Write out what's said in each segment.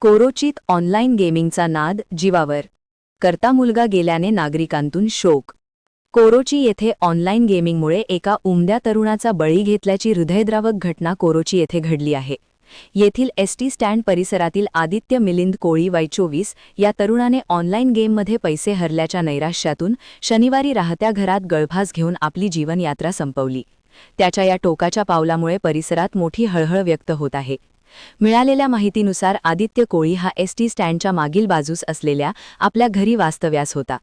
कोरोचीत online गेमिंगचा नाद जीवावर. करता मुलगा गेल्याने नागरिकांतून शोक. कोरोची येथे ऑनलाईन गेमिंगमुळे एका उमद्या तरुणाचा बळी घेतल्याची हृदयद्रावक घटना कोरोची येथे घडली आहे. येथील एसटी स्टँड परिसरातील आदित्य मिलिंद कोळी वय 24 या तरुणाने ऑनलाईन गेममध्ये पैसे हरल्याच्या नैराश्यातून शनिवारी राहत्या घरात गळफास घेऊन आपली जीवनयात्रा संपवली. त्याच्या या टोकाच्या पावलामुळे परिसरात मोठी हळहळ व्यक्त होत आहे. मिळालेल्या माहितीनुसार आदित्य कोळी हा एसटी स्टँडच्या मागील बाजूस असलेल्या आपल्या घरी वास्तव्यास होता.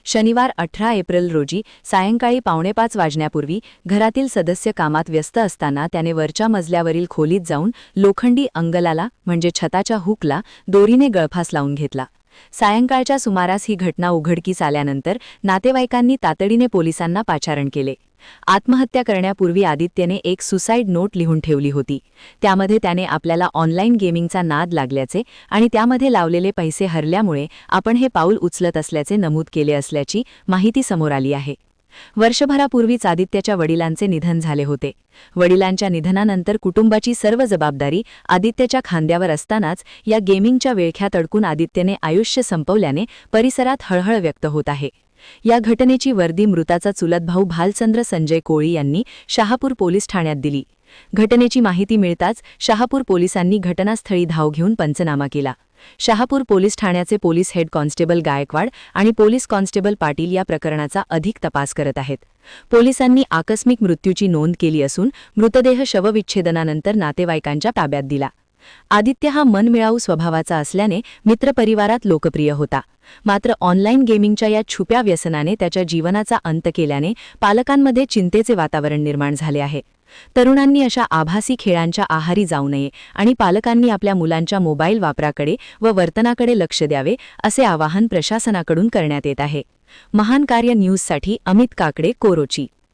शनिवार 18 एप्रिल रोजी सायंकाळी 4:45 वाजण्यापूर्वी घरातील सदस्य कामात व्यस्त असताना त्याने वरच्या मजल्यावरील खोलीत जाऊन लोखंडी अंगलाला म्हणजे छताच्या हुकला दोरीने गळफास लावून घेतला. सायंकाळच्या सुमारास ही घटना उघडकीस आल्यानंतर नातेवाईकांनी तातडीने पोलिसांना पाचारण केले. आत्महत्या करण्यापूर्वी आदित्यने एक सुसाईड नोट लिहून ठेवली होती. त्यामध्ये त्याने आपल्याला ऑनलाईन गेमिंगचा नाद लागल्याचे आणि त्यामध्ये लावलेले पैसे हरल्यामुळे आपण हे पाऊल उचलत असल्याचे नमूद केले असल्याची माहिती समोर आली आहे. वर्षभरापूर्वीच आदित्यच्या वडिलांचे निधन झाले होते. वडिलांच्या निधनानंतर कुटुंबाची सर्व जबाबदारी आदित्यच्या खांद्यावर असतानाच या गेमिंगच्या विळख्यात अडकून आदित्यने आयुष्य संपवल्याने परिसरात हळहळ व्यक्त होत आहे. या घटनेची वर्दी मृताचा चुलत भाऊ भालचंद्र संजय कोळी यांनी शहापूर पोलीस ठाण्यात दिली. घटनेची माहिती मिळताच शहापूर पोलिसांनी घटनास्थळी धाव घेऊन पंचनामा केला. शहापूर पोलीस ठाण्याचे पोलीस हेड कॉन्स्टेबल गायकवाड आणि पोलीस कॉन्स्टेबल पाटील या प्रकरणाचा अधिक तपास करत आहेत. पोलिसांनी आकस्मिक मृत्यूची नोंद केली असून मृतदेह शवविच्छेदनानंतर नातेवाईकांच्या ताब्यात दिला. आदित्य हा मनमिळाऊ स्वभावाचा असल्याने मित्रपरिवारात लोकप्रिय होता. मात्र ऑनलाईन गेमिंगच्या या छुप्या व्यसनाने त्याच्या जीवनाचा अंत केल्याने पालकांमध्ये चिंतेचे वातावरण निर्माण झाले आहे. तरुणांनी अशा आभासी खेळांच्या आहारी जाऊ नये आणि पालकांनी आपल्या मुलांच्या मोबाईल वापराकडे व वर्तनाकडे लक्ष द्यावे असे आवाहन प्रशासनाकडून करण्यात येत आहे. महान कार्य न्यूजसाठी अमित काकडे, कोरोची.